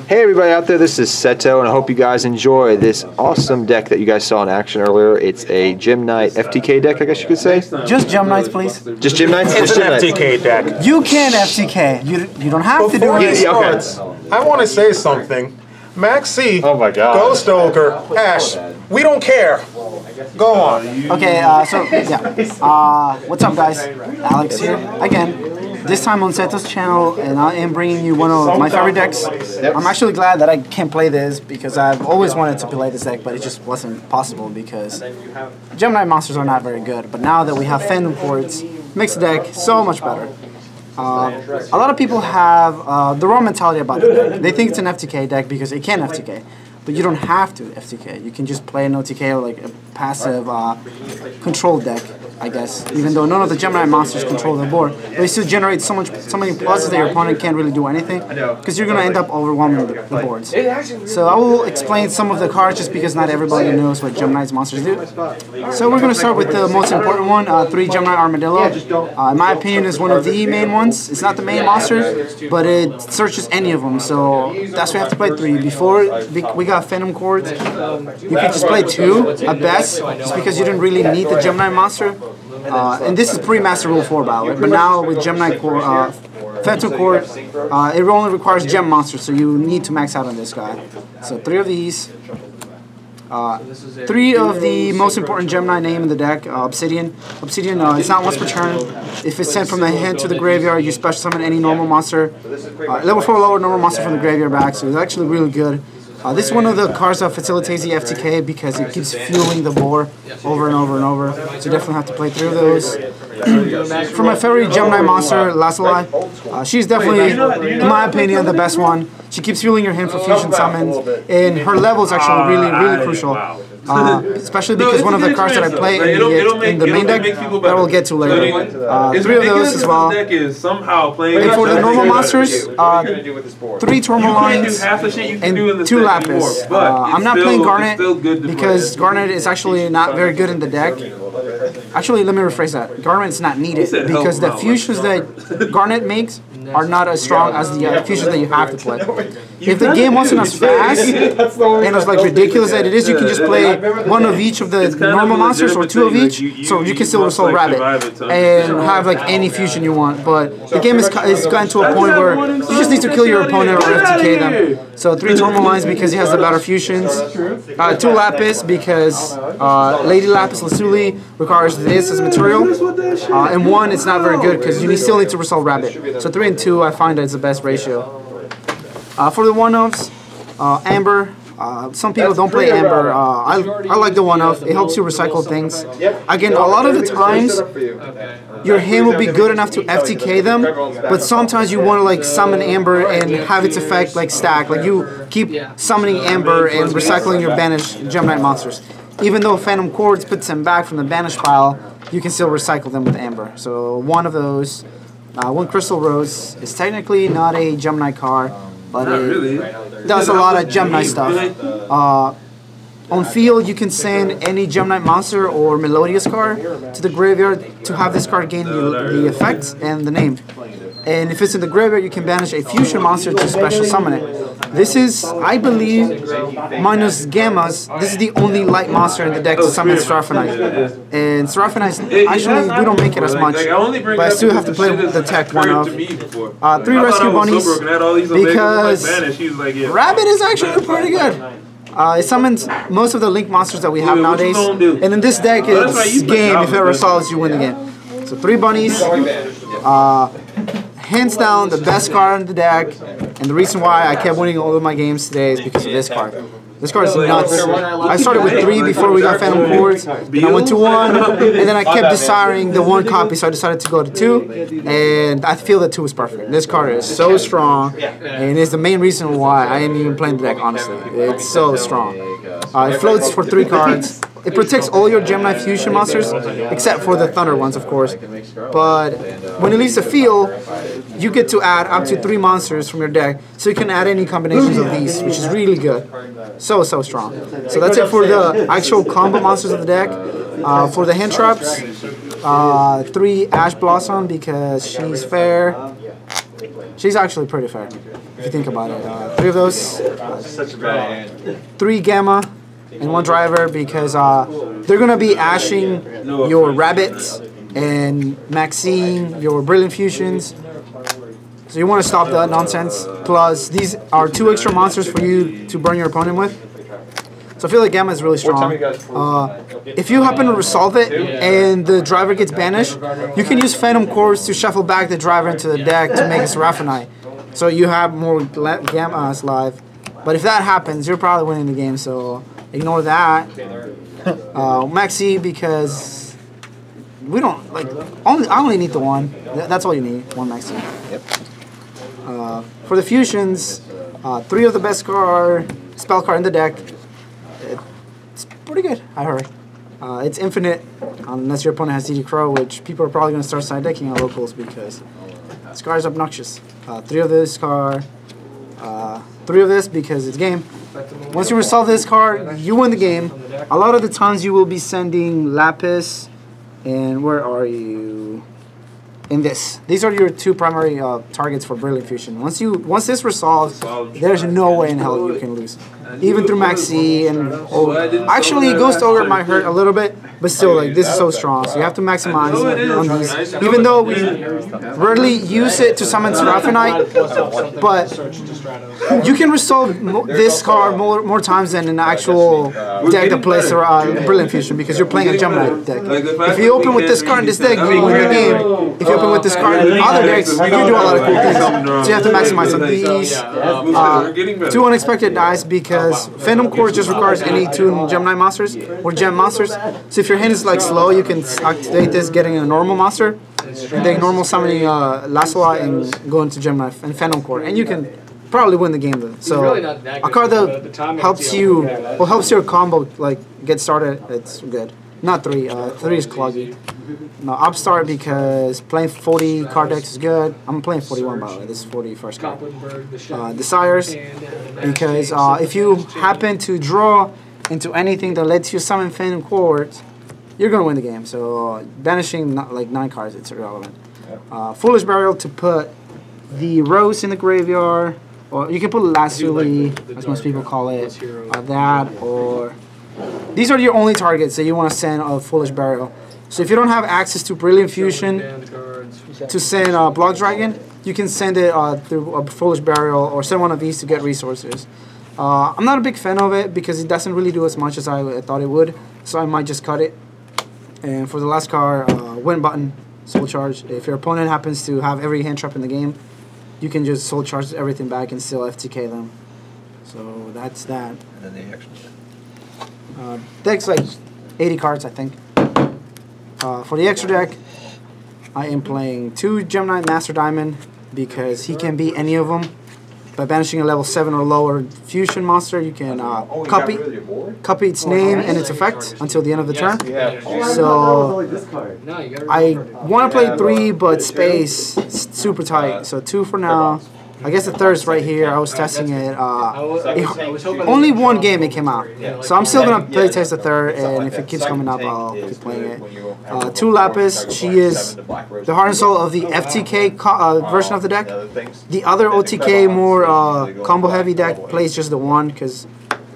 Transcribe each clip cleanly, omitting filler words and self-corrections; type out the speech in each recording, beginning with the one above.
Hey everybody out there, this is Seto, and I hope you guys enjoy this awesome deck that you guys saw in action earlier. It's a Gem Knight FTK deck, I guess you could say. Just Gem Knights, please. Just Gem Knights? It's an FTK deck. You can FTK. You don't have to do it. Okay. I want to say something. Max C, Oh my God. Ghost Ogre, Ash, we don't care. Go on. Okay, what's up guys? Alex here, again. This time on Seto's channel, and I am bringing you one of my favorite decks. I'm actually glad that I can play this, because I've always wanted to play this deck, but it just wasn't possible because Gem Knight monsters are not very good. But now that we have Phantom Chords, makes the deck so much better. A lot of people have the wrong mentality about the deck. They think it's an FTK deck because it can FTK, but you don't have to FTK. You can just play an OTK or like a passive control deck, I guess. Even though none of the Gem Knight monsters control the board, they still generate so many pluses that your opponent can't really do anything, because you're gonna end up overwhelming the boards. So I will explain some of the cards just because not everybody knows what Gem Knight's monsters do. So we're gonna start with the most important one, 3 Gem Knight Armadillo. In my opinion, is one of the main ones. It's not the main monster, but it searches any of them. So that's why we have to play 3. Before we got Phantom Chords, you could just play 2 at best, just because you didn't really need the Gem Knight monster. And this is pre-Master Rule 4 battle, but now with Gem Knight Phantom Chord, it only requires Gem monsters, so you need to max out on this guy. So 3 of these. 3 of the most important Gem Knight name in the deck, Obsidian. Obsidian, it's not once per turn. If it's sent from the hand to the graveyard, you special summon any normal monster. Level 4 lower normal monster from the graveyard back, so it's actually really good. This is one of the cards that facilitates the FTK because it keeps fueling the board over and over and over. So you definitely have to play 3 of those. For my favorite Gem Knight monster, Lassalai, she's definitely, in my opinion, the best one. She keeps fueling your hand for fusion summons, and her level is actually really crucial. Especially because one of the cards that I play in the main deck that we'll get to later. 3 of those as well. And for the normal monsters, 3 Tourmalines and 2 Lapis. I'm not playing Garnet because Garnet is actually not very good in the deck. Actually, let me rephrase that. Garnet is not needed because the fusions that Garnet makes are not as strong as the fusions that you have to play. If the game wasn't as fast and as like ridiculous as it is, you can just play 1 of each of the normal monsters or 2 of each, so you can still Soul Rabbit and have like any fusion you want. But the game has gotten to a point where you just need to kill your opponent or FTK them. So 3 Tourmalines because he has the better fusions, 2 Lapis because Lady Lapis Lazuli requires this as material, and 1 it's not very good because you still need to Soul Rabbit. So 3 and 2 I find that it's the best ratio. For the 1-offs, Amber. Some people don't play Amber. I like the 1-off. It helps you recycle things. Again, a lot of the times, your hand will be good enough to FTK them, but sometimes you want to like summon Amber and have its effect like stack. Like you keep summoning Amber and recycling your banished Gem Knight monsters. Even though Phantom Chords puts them back from the banished pile, you can still recycle them with Amber. So 1 of those. 1 Crystal Rose is technically not a Gem Knight card, but it does a lot of Gem Knight stuff. On field, you can send any Gem Knight monster or Melodious card to the graveyard to have this card gain the effect and the name. And if it's in the graveyard, you can banish a fusion monster to special summon it. This is, I believe, minus Gammas, this is the only light monster in the deck to summon Seraphinite. And Seraphinite, actually, we don't make it as much, but I still have to play with the tech 1-off. 3 Rescue Bunnies, because Rabbit is actually pretty good. It summons most of the Link monsters that we have nowadays, and in this deck, it's game. If it ever solves, you win the game. So 3 Bunnies, hands down the best card in the deck, and the reason why I kept winning all of my games today is because of this card. This card is nuts. I started with 3 before we got Phantom Chords, then I went to 1, and then I kept desiring the 1 copy, so I decided to go to 2, and I feel that 2 is perfect. This card is so strong, and it's the main reason why I ain't even playing the deck, honestly. It's so strong. It floats for 3 cards. It protects all your Gem Knight fusion monsters, except for the Thunder ones, of course. But when it leaves the field, you get to add up to 3 monsters from your deck, so you can add any combinations of these, which is really good. So strong. So that's it for the actual combo monsters of the deck. For the hand traps, 3 Ash Blossom because she's fair. She's actually pretty fair. If you think about it, 3 of those, 3 Gamma, and 1 Driver because they're gonna be ashing your Rabbits and Maxine, your Brilliant Fusions. So you want to stop that nonsense. Plus, these are 2 extra monsters for you to burn your opponent with. So I feel like Gamma is really strong. If you happen to resolve it and the driver gets banished, you can use Phantom Cores to shuffle back the driver into the deck to make a Seraphonite. So you have more Gammas live. But if that happens, you're probably winning the game, so ignore that. Maxi, because we don't, like, I only need the 1. That's all you need, 1 Maxi. Yep. For the fusions, 3 of the best spell card in the deck. It's pretty good, I heard. It's infinite, unless your opponent has DD Crow, which people are probably going to start side decking on locals because this card is obnoxious. 3 of this card, 3 of this because it's game. Once you resolve this card, you win the game. A lot of the times you will be sending Lapis, and where are you? In this. These are your 2 primary targets for Brilliant Fusion. Once this resolves, there's no way in hell you can lose. Even through Maxi and actually Ghost Ogre might hurt a little bit, but still, like, this is so strong. So you have to maximize on these. Even though we rarely use it to summon Seraphonite, but you can resolve this card more times than an actual deck that plays Brilliant Fusion because you're playing a Gemini deck. If you open with this card in this deck, you win the game. If you open with this card in other decks, you can do a lot of cool things. So you have to maximize on these. 2 unexpected dice because Phantom Core just requires any 2 Gemini monsters or Gem monsters. So if your hand is like slow, you can activate this getting a normal monster, and then normal summoning Lancelot and go into Gemini and Phantom Core, and you can probably win the game though. So a card that helps you, helps your combo like get started. It's good. Not 3. 3 is cloggy. No, Upstart because playing 40 card decks is good. I'm playing 41 by the way. This is 40 first card. Desires because if you happen to draw into anything that lets you summon Phantom Chords, you're gonna win the game. So banishing like 9 cards, it's irrelevant. Foolish Burial to put the Rose in the graveyard, or you can put Lazuli, as most people call it, that, or these are your only targets that you want to send a Foolish Burial. So if you don't have access to Brilliant Fusion to send a Block Dragon, you can send it through a Foolish Burial or send one of these to get resources. I'm not a big fan of it because it doesn't really do as much as I thought it would, so I might just cut it. And for the last card, win button, Soul Charge. If your opponent happens to have every hand trap in the game, you can just Soul Charge everything back and still FTK them. So that's that. And then the extra. Deck's like 80 cards, I think. For the extra deck, I am playing 2 Gemini Master Diamond because he can beat any of them. By banishing a level 7 or lower fusion monster, you can copy its name and its effect until the end of the turn. So I want to play 3, but space is super tight. So 2 for now. I guess the 3rd is right here. I was testing it. Only 1 game it came out. So I'm still going to play test the 3rd, and if it keeps coming up, I'll keep playing it. 2 Lapis. She is the heart and soul of the FTK version of the deck. The other OTK, more combo-heavy deck, plays just the 1, because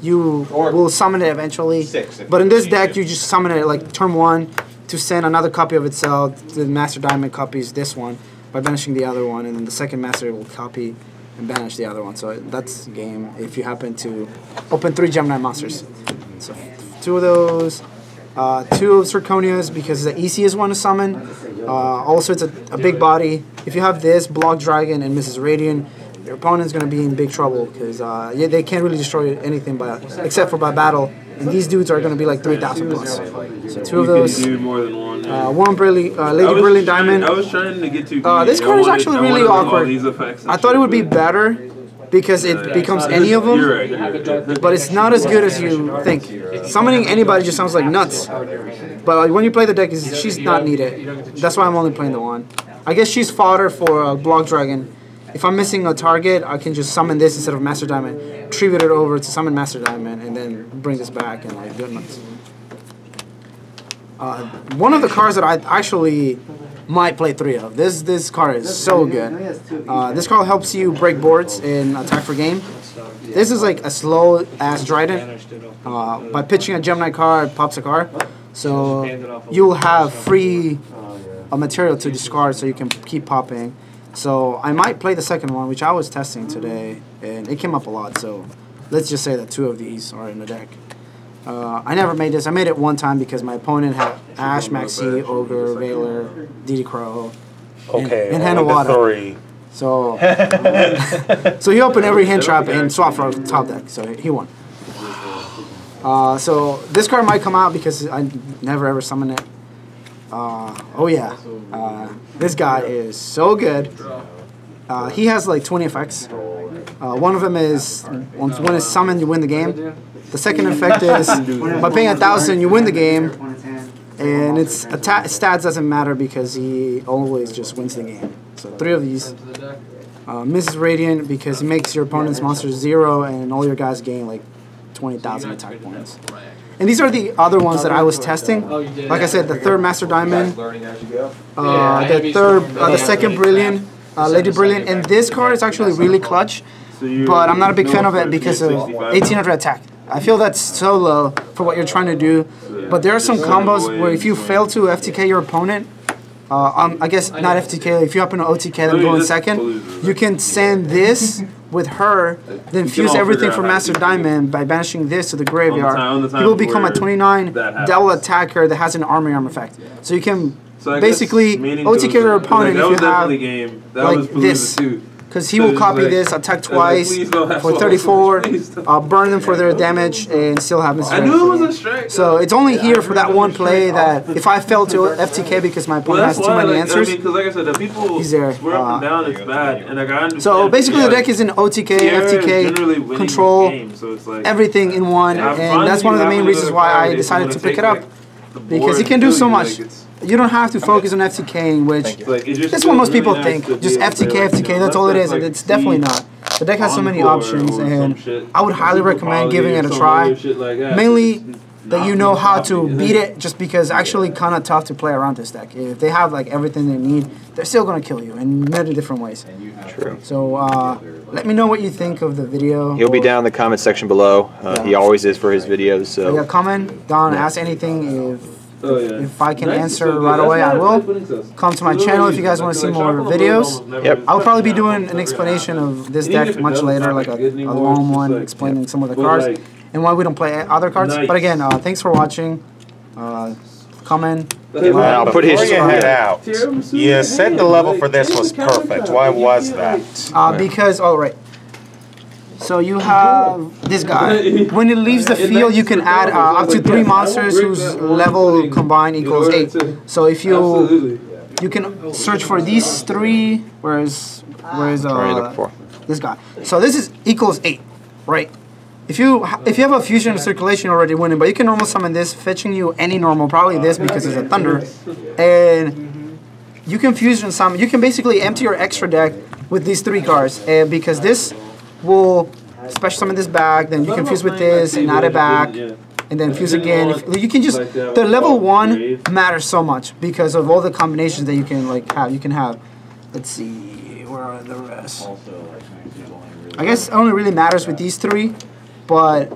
you will summon it eventually. But in this deck, you just summon it like turn 1 to send another copy of itself. The Master Diamond copies this one by banishing the other one, and then the second master will copy and banish the other one. So that's game if you happen to open 3 Gemini monsters. So 2 of those, 2 of Zirconias because it's the easiest one to summon. Also, it's a big body. If you have this, Block Dragon and Mrs. Radiant, your opponent's going to be in big trouble because they can't really destroy anything except for by battle. And these dudes are going to be like 3,000 plus. So 2 of those. You can do more than 1. One Lady Brilliant Diamond. I was trying to get to. This card is actually really awkward. I thought it would be better because it becomes any of them, but it's not as good as you think. Summoning anybody just sounds like nuts. But like, when you play the deck, she's not needed. That's why I'm only playing the 1. I guess she's fodder for a Block Dragon. If I'm missing a target, I can just summon this instead of Master Diamond, tribute it over to summon Master Diamond, and then bring this back and like good nuts. One of the cards that I actually might play 3 of. This card is so good. This card helps you break boards and attack for game. This is like a slow ass Dryden. By pitching a Gem Knight card, it pops a card. So you'll have free material to discard so you can keep popping. So I might play the second one, which I was testing today, and it came up a lot. So let's just say that 2 of these are in the deck. I never made this. I made it one time because my opponent had Ash, Maxi, Ogre, Veiler, DD Crow, and Hanawada. 3. So, so he opened every hand trap and swapped for top deck. So he won. So this card might come out because I never ever summon it. Oh yeah, this guy is so good. He has like 20 effects. One of them is when it's summoned, you win the game. The second effect is by paying 1,000, you win the game, and its stats doesn't matter because he always just wins the game. So 3 of these. Mrs. Radiant because it makes your opponent's monsters 0 and all your guys gain like 20,000 attack points. And these are the other ones that I was testing. Like I said, the 3rd Master Diamond, the second Brilliant, Lady Brilliant, and this card is actually really clutch. But I'm not a big fan of it because of 1800 attack. I feel that's so low for what you're trying to do. But there are some combos where if you fail to FTK your opponent, I guess not FTK, if you happen to OTK them go in second, you can send this with her, then fuse everything from Master Diamond by banishing this to the graveyard. He will become a 29 double attacker that has an arm effect. So you can basically OTK your opponent if you have like this. Because he will copy this, attack twice for 34, burn them for their damage, and still have Mr. I knew it was a strike. So it's only here for that one play that if I fail to FTK because my opponent has too many answers, because like I said, the people he's there. swear up and down it's bad, and like I understand. So basically the deck is in OTK, FTK, control, everything in one, and that's one of the main reasons why I decided to pick it up. Because it can do so much. You don't have to focus on FTKing, which that's what most people think. Just FTK, FTK, that's all it is. And it's definitely not. The deck has so many options, and I would highly recommend giving it a try. Mainly that you know how to beat it, just because it's actually kind of tough to play around this deck. If they have like everything they need, they're still going to kill you in many different ways. True. So let me know what you think of the video. He'll be down in the comment section below. He always is for his videos. So yeah, comment down, ask anything. If I can answer right away, I will. Come to my channel if you guys want to see more videos. Yep. I'll probably be doing an explanation of this deck much later, like a long one explaining some of the cards and why we don't play other cards. But again, thanks for watching. Comment. I'll put his. Before you head out, you said the level for this was perfect. Why was that? Because, all right. So you have this guy. When it leaves the field, you can add up to 3 monsters whose level combined equals 8. So if you can search for these 3. Where's this guy? So this is equals 8, right? If you have a fusion of circulation, you're already winning. But you can normal summon this, fetching you any normal, probably this because it's a thunder, and you can fusion summon. You can basically empty your extra deck with these 3 cards, and because this will special summon this back, then you can fuse with this and add it back, and then fuse again. You can just, the level 1 matters so much because of all the combinations that you can like have. You can have, let's see, where are the rest? I guess it only really matters with these 3, but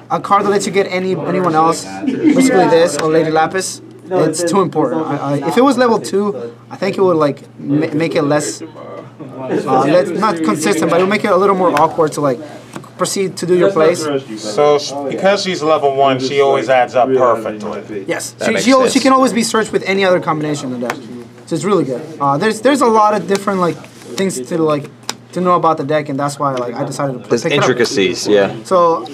a card that lets you get anyone else, basically this or Lady Lapis, it's too important. If it was level 2, I think it would like make it less. Not consistent, but it'll make it a little more awkward to like proceed to do your plays. So because she's level 1, she always adds up perfectly. Yes, she can always be searched with any other combination in the deck. So it's really good. There's a lot of different like things to know about the deck, and that's why like I decided to pick it up. Intricacies, yeah. So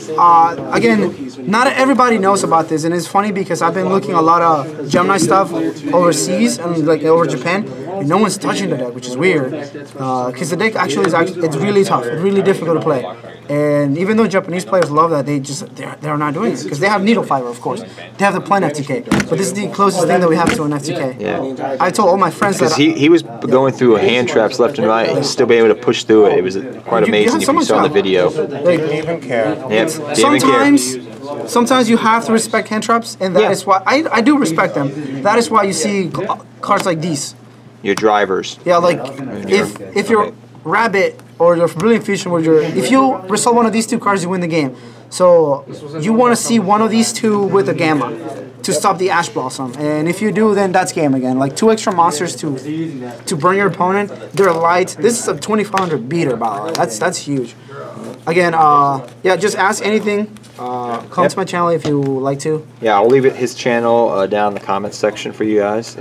again, not everybody knows about this, and it's funny because I've been looking a lot of Gemini stuff overseas and like over Japan, and no one's touching the deck, which is weird. Because the deck actually it's really tough, it's really difficult to play. And even though Japanese players love that, they're not doing it because they have Needle Fiber, of course. They have the plain FTK, but this is the closest thing that we have to an FTK. Yeah. I told all my friends that he was going through hand traps left and right, and still being able to push through it. It was quite amazing if you saw the video. Didn't even care. Yep. Sometimes you have to respect hand traps, and that is why I do respect them. That is why you see cards like these. Your drivers. Yeah, like if your Rabbit or your Brilliant Fusion or your if you result one of these two cards, you win the game. So you want to see one of these two with a Gamma to stop the Ash Blossom, and if you do, then that's game again. Like 2 extra monsters to burn your opponent. They're light. This is a 2500 beater, by the way. That's huge. Again, yeah, just ask anything. Come to my channel if you would like to. Yeah, I'll leave his channel down in the comments section for you guys.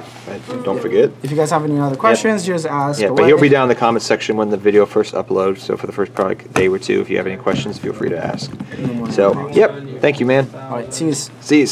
Don't forget. If you guys have any other questions, just ask. Yeah, but he'll be down in the comments section when the video first uploads. So for the first probably day or two, if you have any questions, feel free to ask. So, yep. Thank you, man. All right, see you. See you.